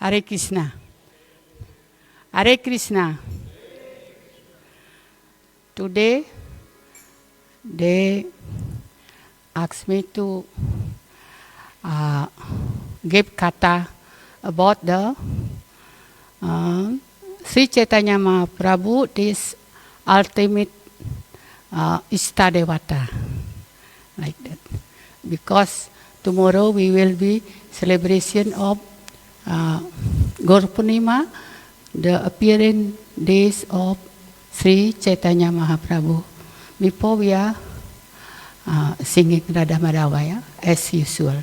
Hare Krishna. Hare Krishna. Today, they asked me to give kata about the Sri Chaitanya Mahaprabhu, this ultimate Istadevata, like that. Because tomorrow we will be celebration of Gaur Purnima, the appearing days of Sri Chaitanya Mahaprabhu. Before we are singing Radha Madhavaya as usual.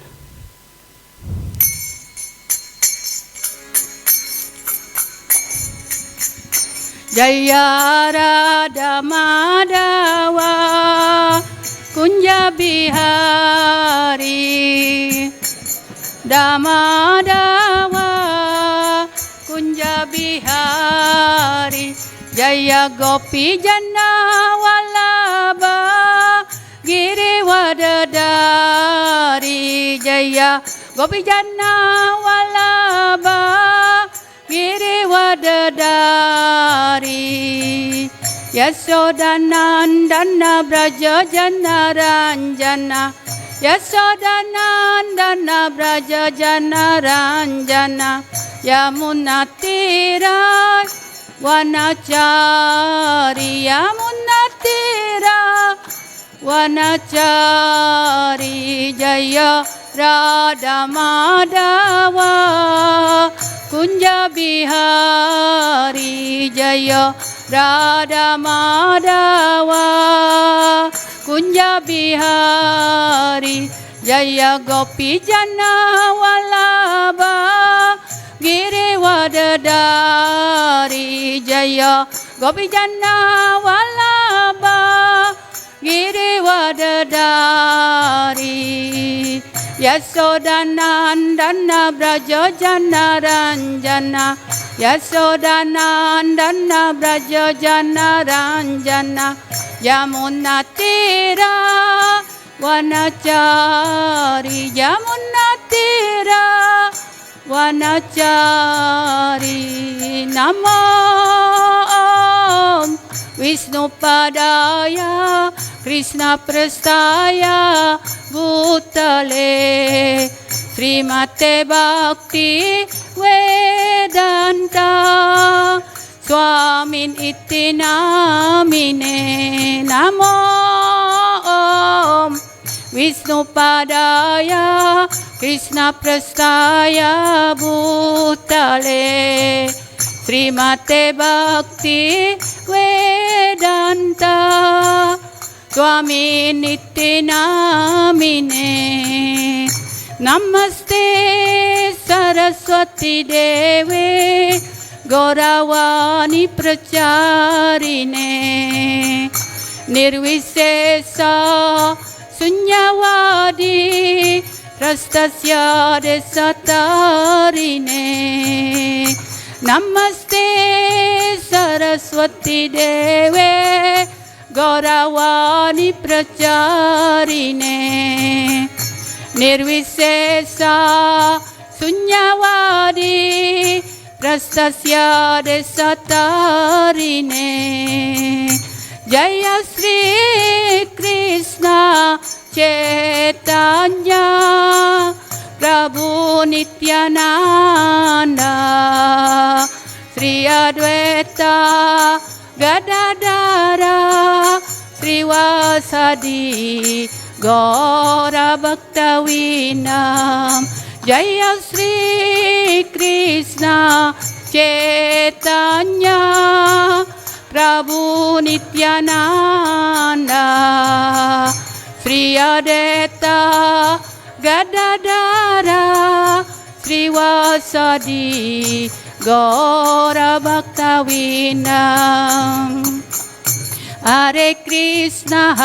Jaya Radha Madhava Kunja Bihari Damadava Kunja Bihari Jaya Gopi Jana Vallabha Giriwadadari Jaya Gopi Jana Vallabha Giriwadadari Yasodanandana Braja Jana Ranjana Yasodanandana Braja Jana Ranjana Yamunatira Vanachari Yamunatira Vanachari Jaya Radha Madhava Kunja Bihari Jaya Radha Madhava Kunja Bihari Jaya Gopi Jana Vallabha Giriwadadari Jaya Gopi Jana Vallabha Giriwadadari Yasodanandana Braja Jana Ranjana Yasodanandana Braja Jana Ranjana Yamunatira Vanachari Yamunatira Vanachari Namo Vishnu Padaya Krishna Prastaya Bhutale Srimate Bhakti Vedanta Swamin Iti Namine Namo Vishnu Padaya Krishna Prastaya Bhutale Srimate Bhakti Vedanta Swami Niti Namine Namaste Saraswati Deve Gauravani Pracharine Nirvisesa Sunyavadi Rastasya Desatarine Namaste Saraswati Deve Gauravani Pracharine Nirvisesa Sunyavadi Rastasya Desatarine Jaya Sri Krishna Chaitanya Prabhu Nityananda Sri Advaita Gadadara Sri Vasadi Gaura Bhaktavinam Jaya Sri Krishna Chaitanya Prabhu Nityananda Sri Advaita Gadadara Sri Vasadi Gaura Bhaktavinam Hare Krishna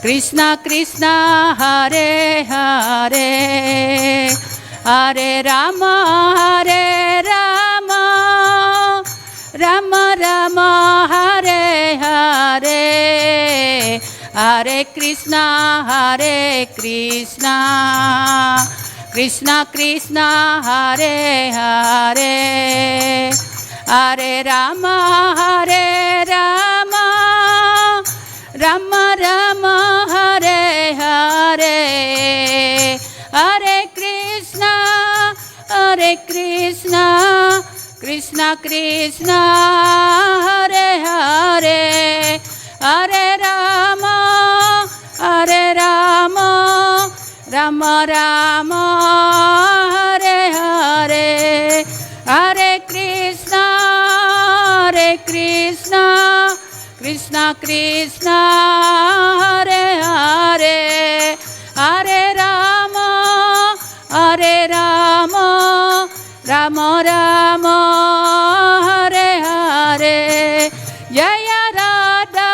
Krishna Krishna Hare Hare Hare Rama Rama Rama Hare Hare Hare Krishna Krishna Krishna Hare Hare Hare Rama Hare Rama Rama Rama Hare Hare Hare Krishna Krishna Krishna Hare Hare Hare Rama Rama Rama Hare Hare Hare Krishna Krishna Krishna Hare Hare Hare Rama Rama Rama Hare Hare Jaya Radha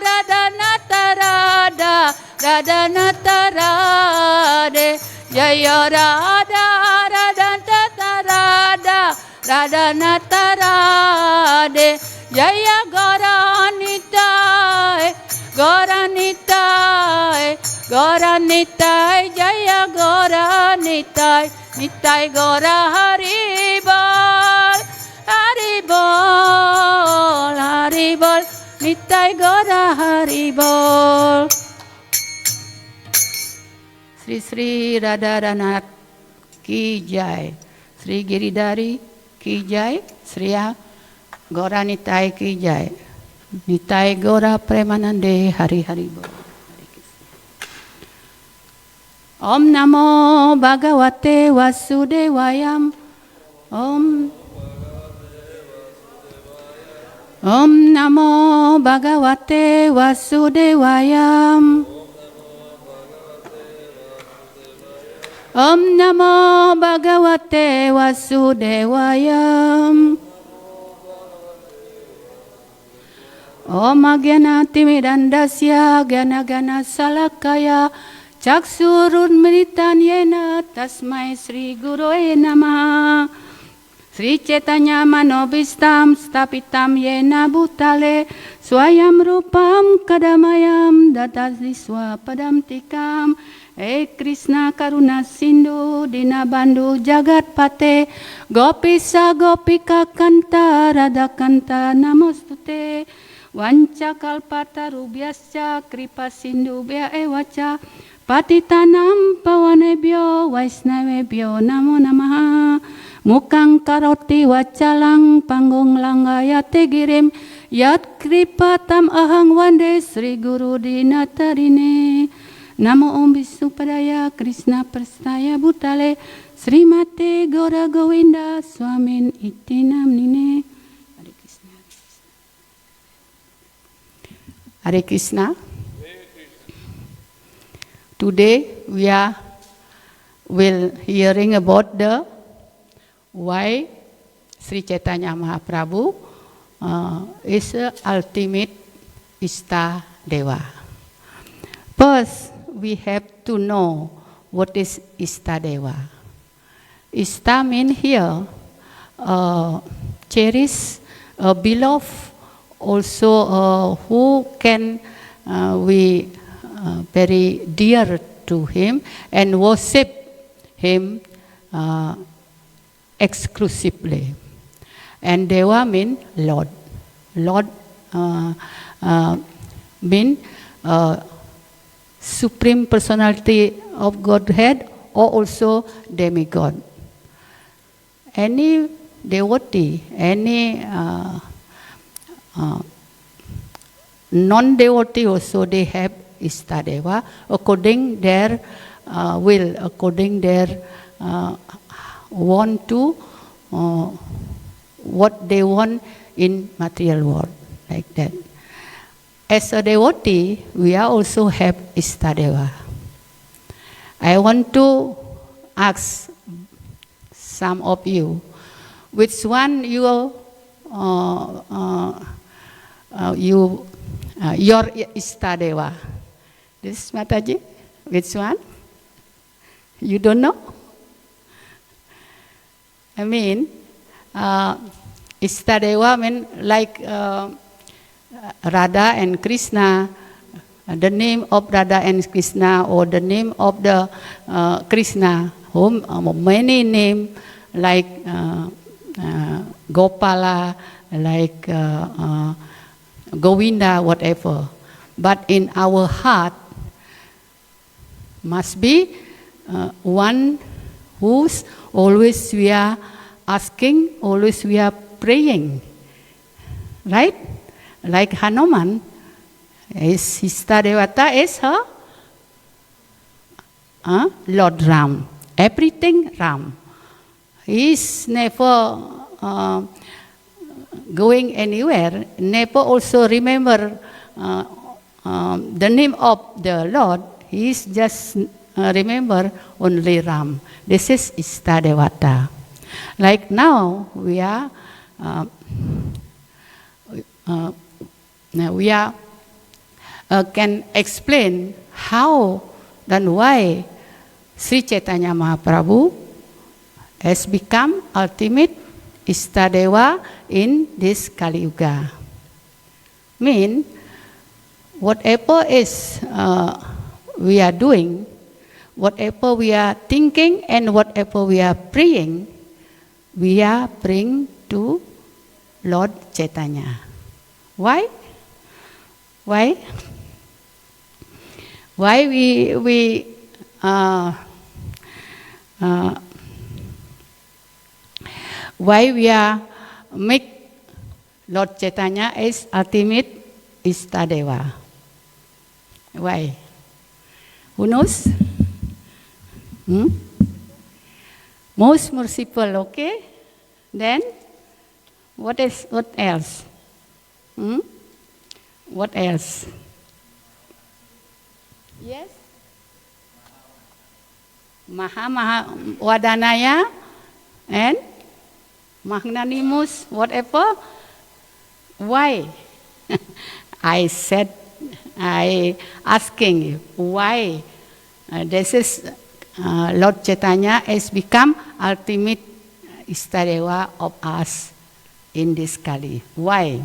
Radha Nata Radha Radha Nata Radhe Jaya Radha Radha Nata Radha Radha Nata Radhe Jaya Gauranitai Gauranitai Gauranitai Jaya Gauranitai Nitai Gaura Haribol Haribol Haribol Nitai Gaura Haribol Sri Sri Radharanath Ki Jai Sri Giridhari Ki Jai Sri Gauranitai Ki Jai Nitai Gaura Premanande Hari Hari Bol Om Namo Bhagavate Vasudevayam Om Namo Bhagavate Vasudevayam Om Namo Bhagavate Vasudevayam Om Agyanatimirandasya Gyanagana Salakaya Chaksurunmritan Yena Tasmai Sri Guroe Namaha Sri Chaitanya Manobhistam Stapitam Yena Bhutale Swayam Rupam Kadamayam Dadasiswa Padam Tikam Krishna Karuna Sindhu Dinabandhu Jagat Pate Gopisa Gopika Kanta Radha Kanta Namostute Vancha Kalpata Rubhyascha Kripa Sindhu Bhya Evacha Patitanam Pavanebhyo Vaisnavebhyo Namo Namaha Mukang Karoti Vachalang Panggung Langgayate Girim Yat Kripatam Ahang Vande Sri Guru Dinatarine Namo Om Visupadaya Krishna Prastaya Bhutale Srimate Gaura Govinda Swamin Iti Namnine Hare Krishna Hare Krishna Today we will hearing about the why Sri Chaitanya Mahaprabhu is the ultimate Ista Deva. First, we have to know what is Ista Deva. Ista means here cherish, beloved, also who can we very dear to him and worship him exclusively. And Deva means Lord. Lord means Supreme Personality of Godhead or also demigod. Any devotee, any non-devotee also they have Istadeva according their will, according their want to what they want in material world, like that. As a devotee, we also have Istadeva. I want to ask some of you, which one your Istadeva? This Mataji, which one? You don't know? I mean, Istadeva mean like Radha and Krishna, the name of Radha and Krishna, or the name of the Krishna, many names like Gopala, like Govinda, whatever. But in our heart must be one who's always we are asking, always we are praying. Right? Like Hanuman, Istadevata is her Lord Ram. Everything Ram. He is never going anywhere, never also remember the name of the Lord. He is just remember only Ram. This is Istadevata. Like now we are can explain how and why Sri Chaitanya Mahaprabhu has become ultimate Istadeva in this Kali Yuga. Mean, whatever is we are doing, whatever we are thinking and whatever we are praying to Lord Chaitanya. Why? Why we are make Lord Chaitanya as ultimate Istadeva? Why? Who knows? Most merciful, okay? Then what else? What else? Yes? Maha Wadanaya and magnanimous, whatever. Why? I asking you, why? This is Lord Chaitanya has become ultimate Istadeva of us in this Kali. Why?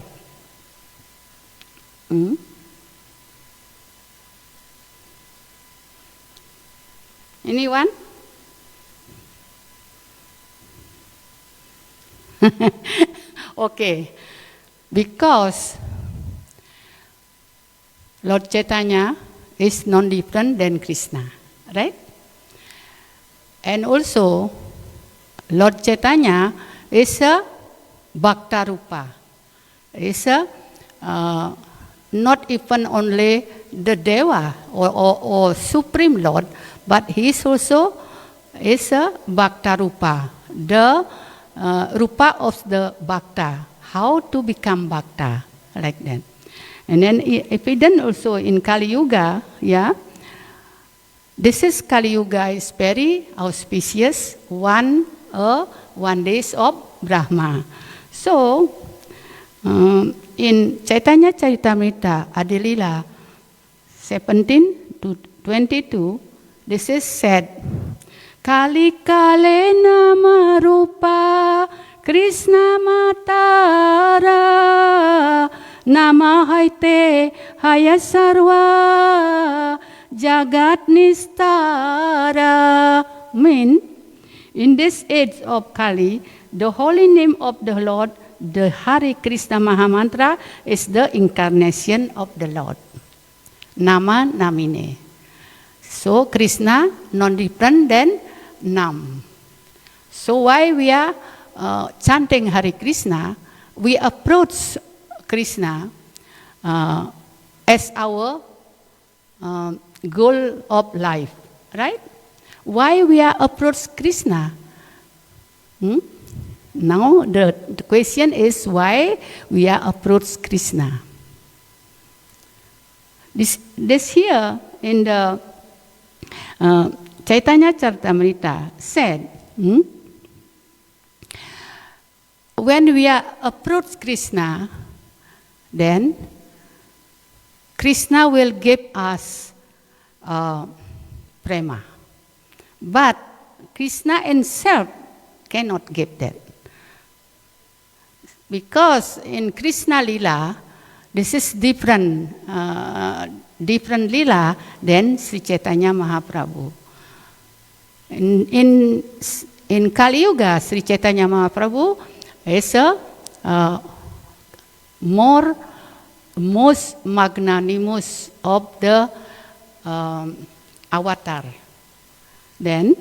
Anyone? Okay, because Lord Chaitanya is non-different than Krishna, right? And also, Lord Chaitanya is a Bhaktarupa, is a not even only the Deva or Supreme Lord, but he is also is a Bhaktarupa, the Rupa of the Bhakta, how to become Bhakta, like that. And then evident also in Kali Yuga, yeah, this is Kali Yuga is very auspicious, one days of Brahma. So, in Chaitanya Charitamrita Adilila 17 to 22, this is said, Kali Kale Nama Rupa Krishna Matara Nama Haite Hayasarva Jagat Nistara. Mean, in this age of Kali, the holy name of the Lord, the Hare Krishna Mahamantra, is the incarnation of the Lord. Nama Namine. So Krishna non-different than Nam. So why we are chanting Hare Krishna, we approach Krishna as our goal of life, right? Why we are approach Krishna? Now the question is why we are approach Krishna. This here in the Chaitanya Charitamrita said, when we are approach Krishna, then Krishna will give us prema. But Krishna himself cannot give that. Because in Krishna Lila, this is different Lila than Sri Chaitanya Mahaprabhu. In Kali Yuga, Sri Chaitanya Mahaprabhu is a most magnanimous of the avatar. Then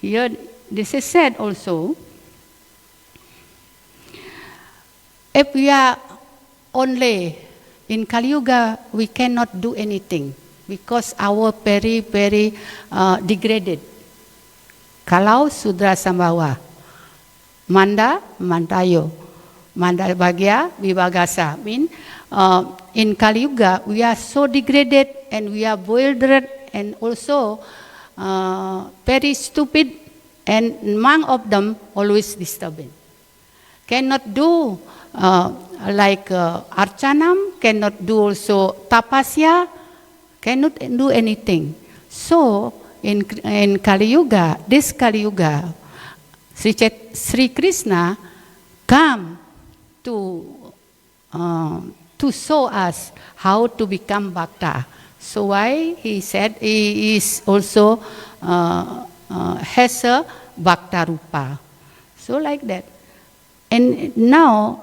here this is said also, if we are only in Kali Yuga, we cannot do anything because our very degraded. Kalau Sudra Sambhawa, Manda, Mantayo, Manda Bagya, Vibhagasa. Mean in Kali Yuga, we are so degraded and we are bewildered and also very stupid, and among of them always disturbing. Cannot do like Archanam, cannot do also Tapasya, cannot do anything. So in Kali Yuga, this Kali Yuga, Sri Krishna come to show us how to become Bhakta. So why he said he is also has a Bhakta Rupa. So like that. And now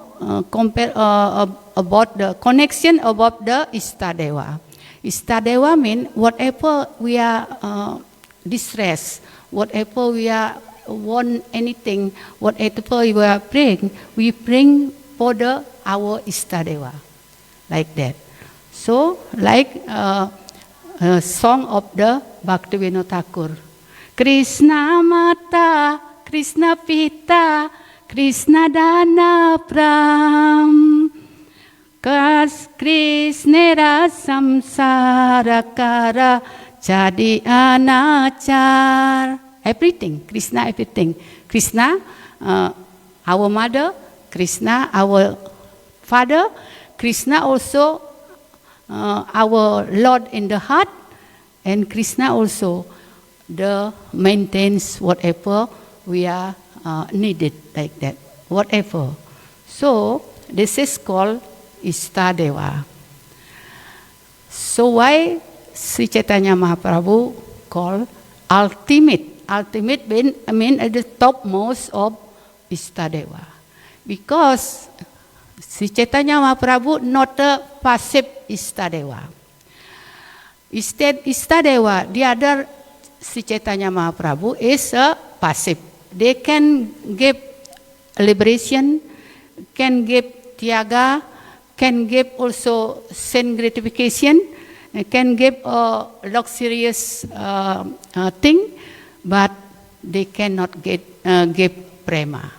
compare about the connection about the Istadeva. Istadeva means whatever we are distressed, whatever we are want anything, whatever we are praying, we bring for our Istadeva, like that. So like song of the Bhaktivinoda Thakur, Krishna Mata, Krishna Pita, Krishna Dana Pram, Krishnera Samsara Kara Jadi Anachar. Everything, Krishna, everything. Krishna, our mother, Krishna, our father, Krishna also our Lord in the heart, and Krishna also the maintains whatever we are needed, like that, whatever. So this is called Istadeva. So why Sri Chaitanya Mahaprabhu called ultimate? Ultimate mean at the topmost of Istadeva. Because Sri Chaitanya Mahaprabhu not a passive Istadeva. Instead, Istadeva, the other Sri Chaitanya Mahaprabhu is a passive. They can give liberation, can give tiaga, can give also sense gratification, can give a luxurious thing, but they cannot give prema.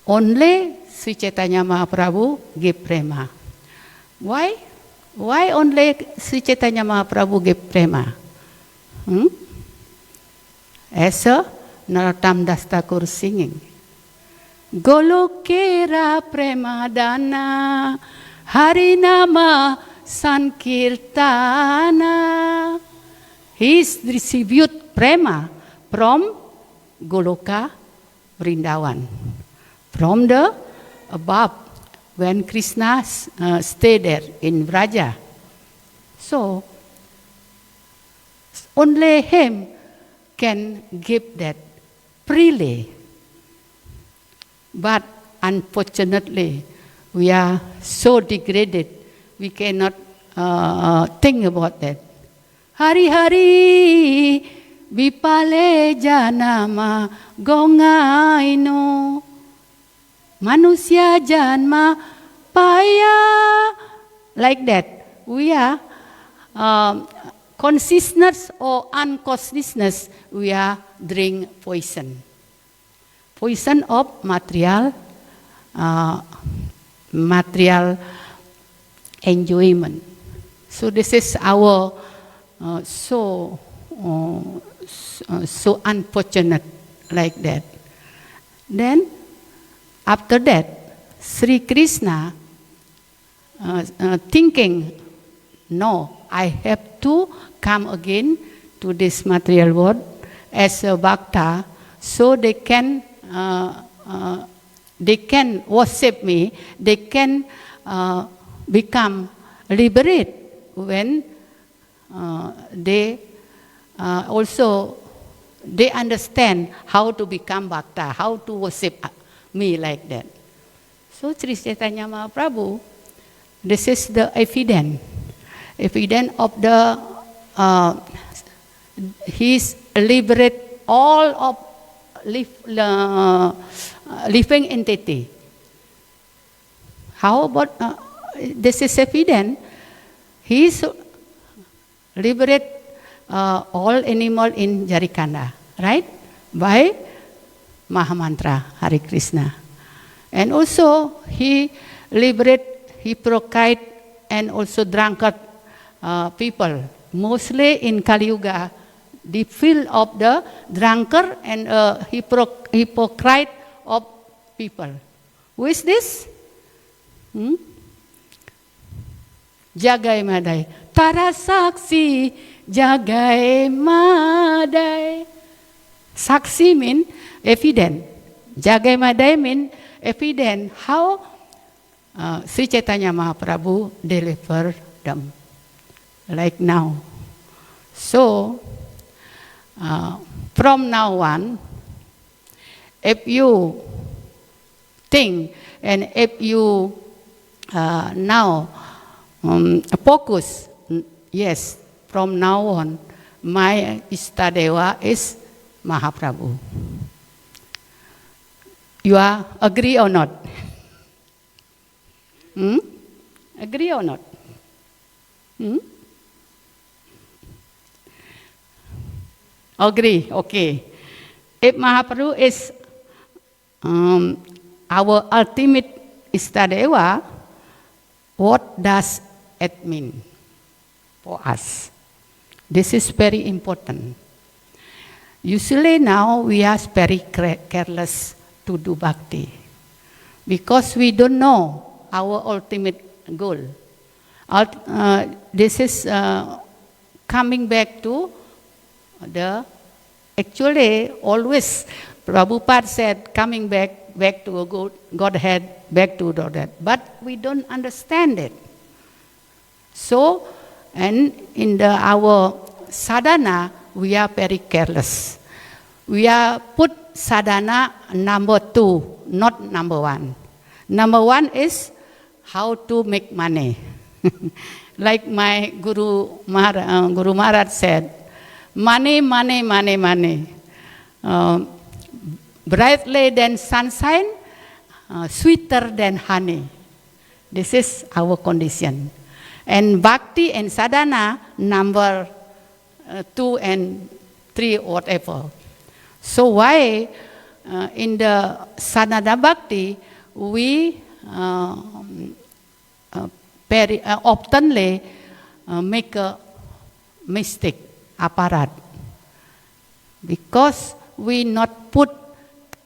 Only Sri Chaitanya Mahaprabhu give prema. Why? Why only Sri Chaitanya Mahaprabhu give prema? As a Narottam Das Thakur singing, Golokera Premadana Harinama Sankirtana. He distribute prema from Goloka Vrindavan, from the above, when Krishna stayed there in Vraja. So only him can give that freely. But unfortunately, we are so degraded, we cannot think about that. Hari Hari Vipale Janama Gongaino Manusya Janma Paya. Like that. We are consciousness or unconsciousness, we are drink poison. Poison of material enjoyment. So this is our so unfortunate, like that. Then after that, Sri Krishna thinking, no, I have to come again to this material world as a bhakta, so they can worship me, they can become liberate when they also they understand how to become bhakta, how to worship me like that. So Sri Chaitanya Mahaprabhu, this is the evidence of the He's liberate all of living entity. How about this is evident? He's liberate all animal in Jarikanda, right? By Mahamantra Hare Krishna. And also he liberate hypocrite and also drunkard people. Mostly in Kali Yuga, the field of the drunkard and hypocrite of people. Who is this? Jagai Madai. Tara Saksi Jagai Madai. Saksi means evident. Jagai Madai means evident how Sri Chaitanya Mahaprabhu delivered them. Like now. So, from now on, if you think and if you now focus, yes, from now on, my Istadeva is Mahaprabhu. You are agree or not? Agree or not? Agree, okay. If Mahaprabhu is our ultimate Istadeva, what does it mean for us? This is very important. Usually now we are very careless to do bhakti because we don't know our ultimate goal. This is coming back to actually always Prabhupada said coming back to Godhead, back to Godhead. But we don't understand it. So, and in our sadhana, we are very careless. We are put sadhana number 2, not number 1. Number 1 is how to make money. Like my Guru Maharaj said, money, money, money, money. Brightly than sunshine, sweeter than honey. This is our condition. And bhakti and sadhana, number 2 and 3, whatever. So why in the sadhana bhakti, we very oftenly make a mistake, aparat. Because we not put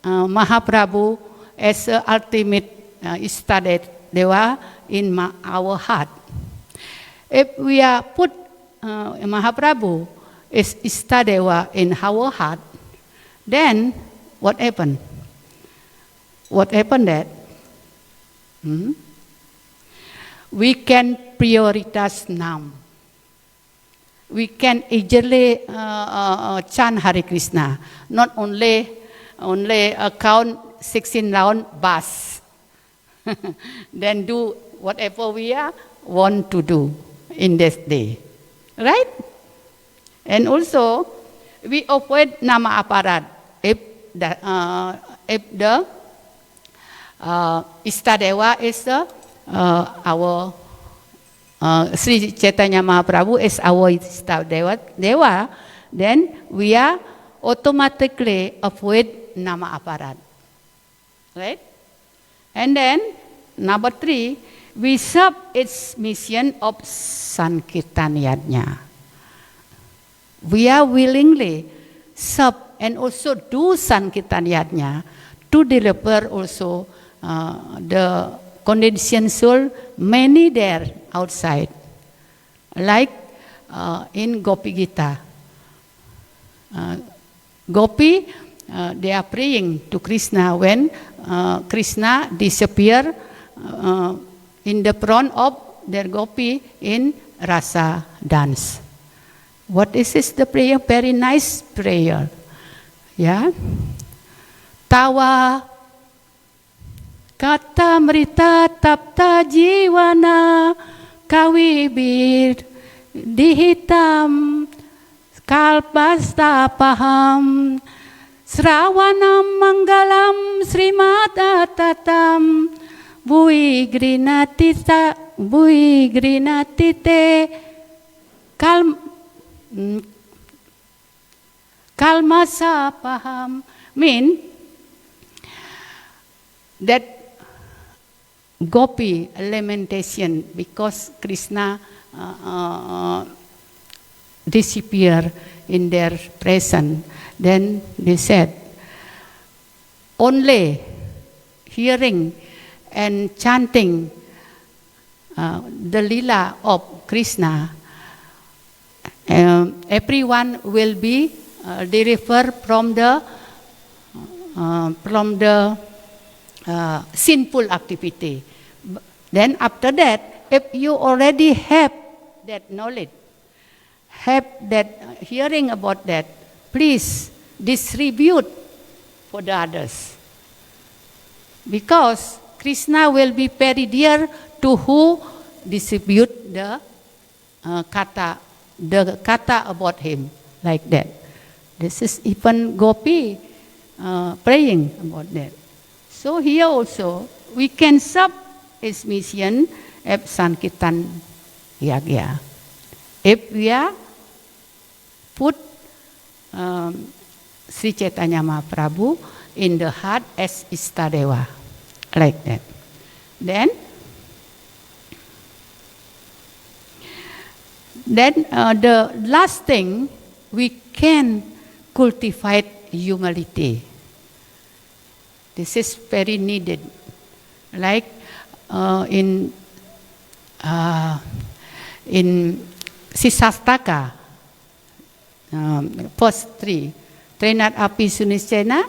Mahaprabhu as the ultimate Istadeva in our heart. If we are put Mahaprabhu as Istadeva in our heart, then what happened? What happened that? We can prioritize now. We can easily chant Hare Krishna, not only count 16 round bus. Then do whatever we want to do in this day, right? And also we avoid nama aparat if the Istadeva is our Sri Chaitanya Mahaprabhu is our Istadeva, then we are automatically avoid nama aparat, right? And then number 3, we serve its mission of Sankirtan Yajna. We are willingly serve and also do Sankirtan Yajna to deliver also the conditioned soul, many there outside. Like in Gopi Gita. Gopi, they are praying to Krishna when Krishna disappear in the front of their Gopi in rasa dance. What is this? The prayer? Very nice prayer. Ya. Tawa kata mrita tapta jiwana kawibir dihitam kalpasta paham Srawanam manggalam srimadatatam bui grinatite kalmasa paham mean that gopi lamentation because Krishna disappear in their presence. Then they said, only hearing and chanting the lila of Krishna, everyone will be delivered from the sinful activity. Then after that, if you already have that knowledge, have that hearing about that, please distribute for the others. Because Krishna will be very dear to who distribute the kata about him, like that. This is even Gopi praying about that. So here also, we can serve his mission at Sankirtan Yagya. If we are put Sri Chaitanya Mahaprabhu in the heart as Istadeva, like that. Then the last thing, we can cultivate humility. This is very needed. Like in Sisastaka, verse 3, Trenat api suniscena,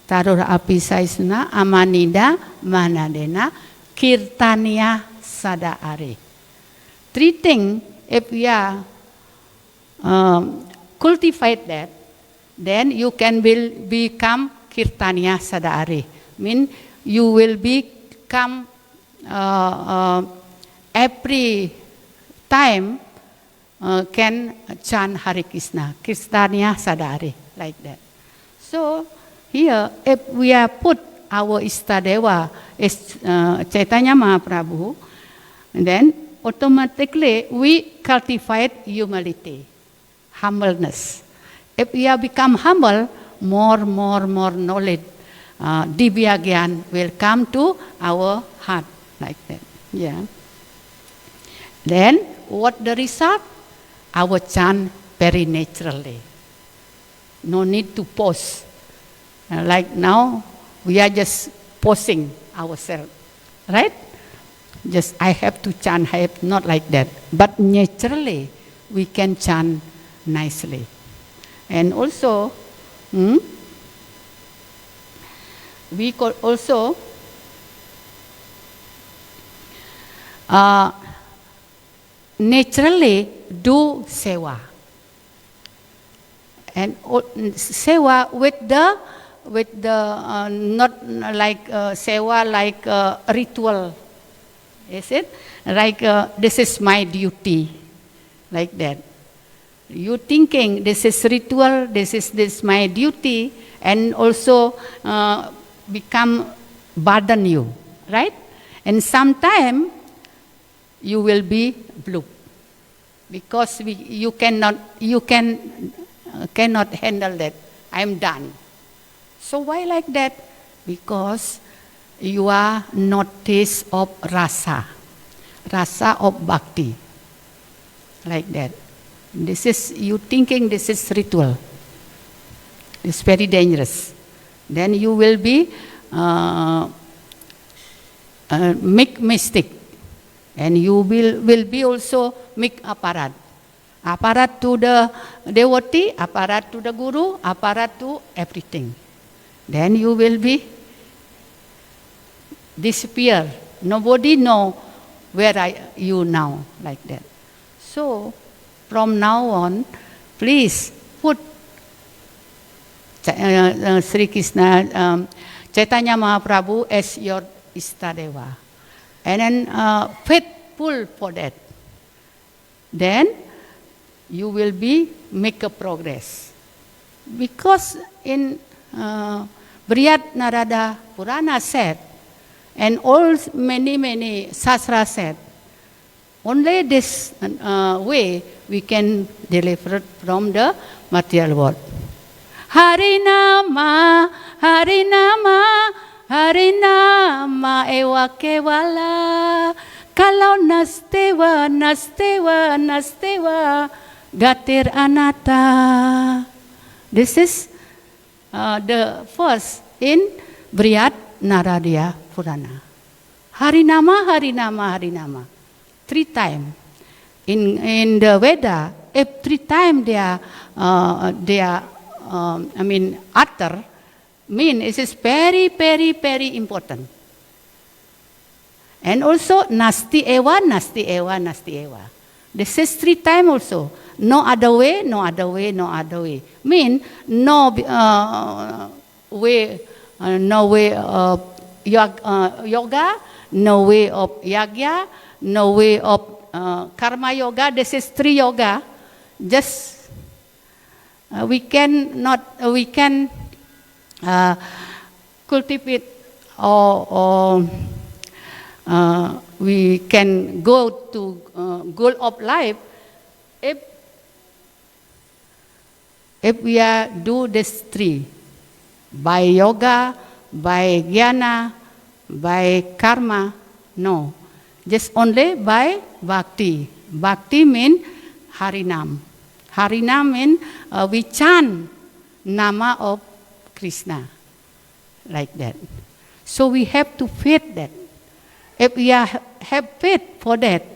tarur api saisuna, amanida, manadena, kirtania sadaare. Three things, if we are cultivate that, then you can become kirtania sadaare. Mean you will become every time can chant Hare Krishna, Kirtania Sadare, like that. So here, if we are put our Istadeva as Chaitanya Mahaprabhu, then automatically we cultivate humility, humbleness. If we have become humble, more knowledge, Divya Gyan will come to our heart, like that. Yeah. Then what the result? Our chant very naturally. No need to pause. Like now, we are just posing ourselves, right? Just I have to chant, I have not like that. But naturally, we can chant nicely. And also, we could also naturally do sewa. And sewa with the not like sewa like ritual, is it? Like this is my duty, like that. You thinking this is ritual, this my duty, and also become burden you, right? And sometime you will be blue because you cannot handle that. I am done. So why like that? Because you are not taste of rasa of bhakti, like that. This is you thinking this is ritual. It's very dangerous. Then you will be make mistake, and you will be also make aparat to the devotee, aparat to the guru, aparat to everything. Then you will be disappear. Nobody know where you now, like that. So from now on, please put Sri Krishna, Chaitanya Mahaprabhu as your Istadeva. And then faithful for that. Then you will make a progress. Because in Brihad Narada Purana said, and all many Sastra said, only this way we can deliver from the material world. Harinama, Harinama, Harinama ewa kewala. Kalau nastewa, nastewa, nastewa, gatir anata. This is the first in Brihad Narada Purana. Harinama, Harinama, Harinama. 3 times. In the Veda, if 3 times they are utter, mean it is very, very, very important. And also nasti ewa, nasti ewa, nasti ewa. This is 3 times also. No other way, no other way, no other way. Mean no way of yoga, no way of yagya, no way of karma yoga. This is 3 yoga. Just we can cultivate or we can go to goal of life if we do this 3 by yoga, by jnana, by karma. No, just only by bhakti. Bhakti means Harinam. Harinam means we chant nama of Krishna, like that. So we have to faith that. If we have faith for that,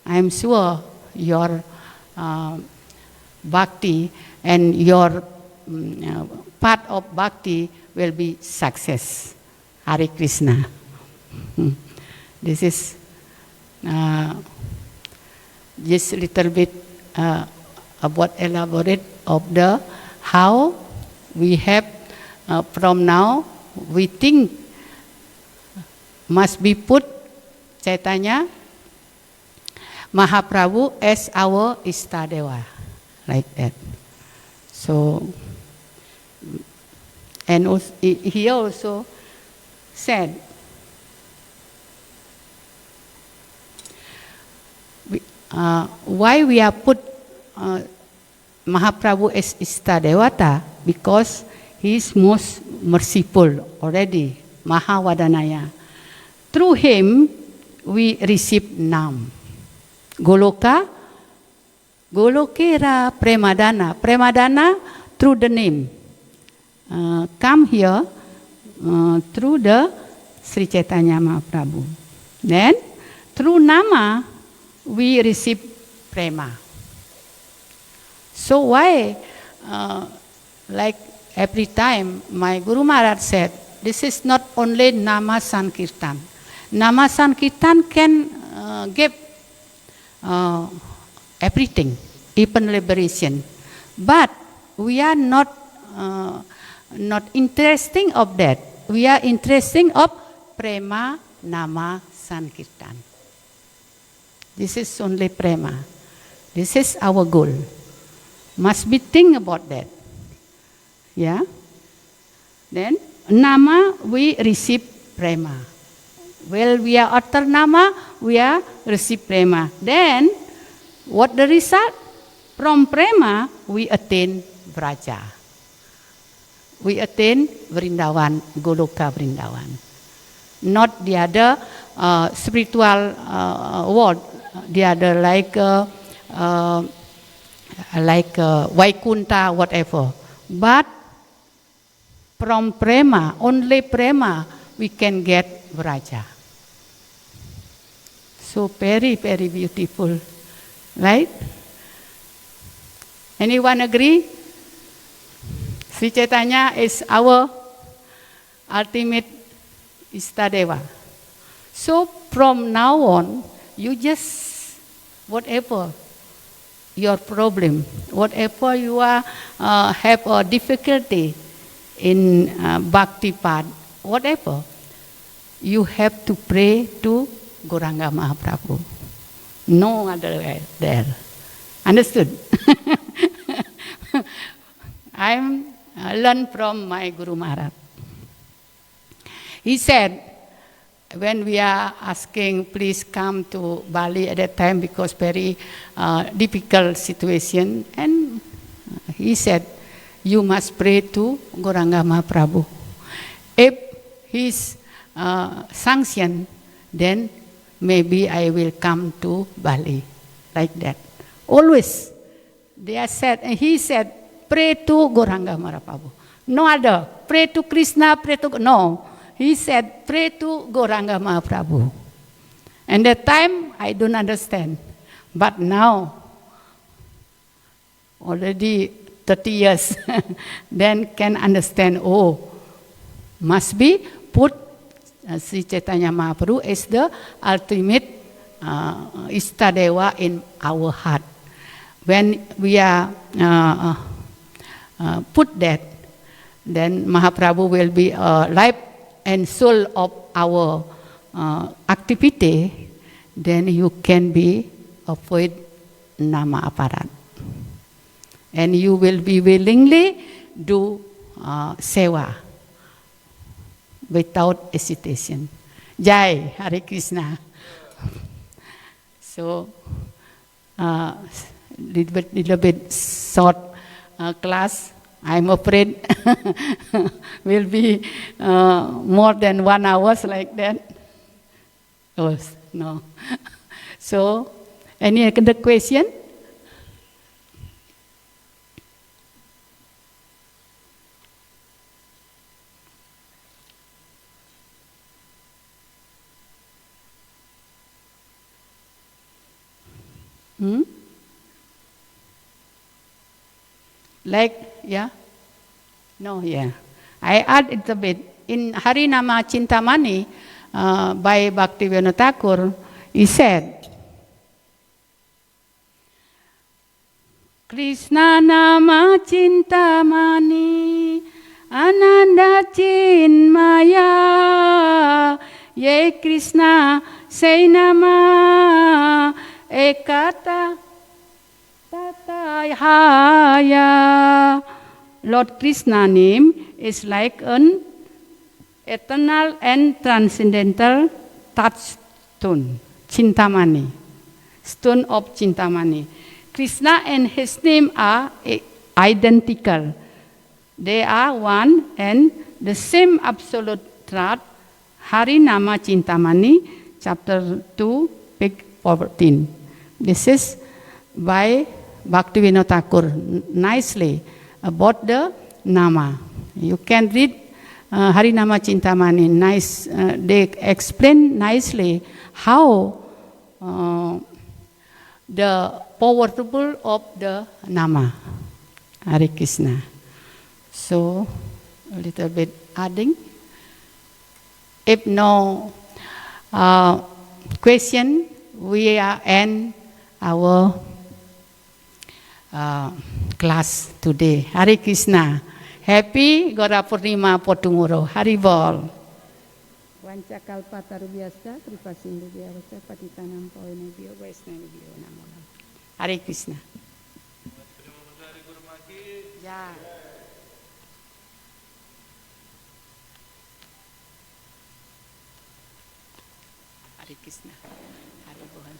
I am sure your bhakti and your path of bhakti will be success. Hare Krishna. This is just a little bit about elaborate of the how we have from now we think must be put Chaitanya Mahaprabhu as our Istadeva, like that. So, and also, he also said, why we are put Mahaprabhu as Istadevata? Because he is most merciful already, Mahavadanaya. Through him, we receive Nam. Goloka, Golokera Premadana. Premadana through the name. Come here through the Sri Chaitanya Mahaprabhu. Then, through Nama, we receive Prema. So why, like every time, my Guru Maharaj said, this is not only Nama Sankirtan. Nama Sankirtan can give everything, even liberation. But we are not interesting of that. We are interesting of Prema Nama Sankirtan. This is only Prema. This is our goal. Must be think about that. Yeah. Then Nama we receive Prema. Well, we are utter Nama, we are receive Prema. Then what the result? From Prema we attain Vraja. We attain Vrindavan, Goloka Vrindavan. Not the other spiritual world, the other like Vaikunta, whatever. But from Prema, only Prema, we can get Vraja. So very, very beautiful, right? Anyone agree? Sri Chaitanya is our ultimate Istadeva. So from now on, you just whatever your problem, whatever you are have a difficulty in bhakti path, whatever, you have to pray to Gauranga Mahaprabhu. No other way there. Understood? I learned from my Guru Maharaj. He said, when we are asking, please come to Bali at that time because very difficult situation, and he said, you must pray to Gauranga Mahaprabhu. If he's sanctioned, then maybe I will come to Bali, like that. Always, they are said, and he said, pray to Gauranga Mahaprabhu. No other. Pray to Krishna, pray to... No. He said, pray to Gauranga Mahaprabhu. And that time, I don't understand. But now, already 30 years, then can understand, oh, must be put Sri Chaitanya Mahaprabhu as the ultimate Istadewa in our heart. When we are put that, then Mahaprabhu will be life and soul of our activity, then you can be avoid nama aparat. And you will be willingly do seva without hesitation. Jai, Hare Krishna. So, little bit short class. I'm afraid will be more than 1 hour like that. Oh, no. So, any other question? Like, yeah? No, yeah. I add it a bit. In Harinama Chintamani by Bhaktivinoda Thakur, he said, Krishna Nama Chintamani Ananda Chinmaya Ye Krishna Say Nama Ekata Tatayaya. Lord Krishna name is like an eternal and transcendental touchstone, Chintamani, stone of Chintamani. Krishna and his name are identical. They are one and the same absolute truth. Harinama Chintamani, chapter 2, page 14. This is by Bhaktivinoda Thakur, nicely about the Nama. You can read Harinama Chintamani, nice. They explain nicely how the powerful of the Nama. Hare Krishna. So, a little bit adding. If no question, we are end our class today. Hare Krishna. Happy Gaura Purnima for tomorrow. Hari Bol. Vanca kalpa tarubiasa, kripa sindhu biasa, patitanam pawane bio, vaisnava bio namo. Hare Krishna. Ya. Hare Krishna. Hare Bol.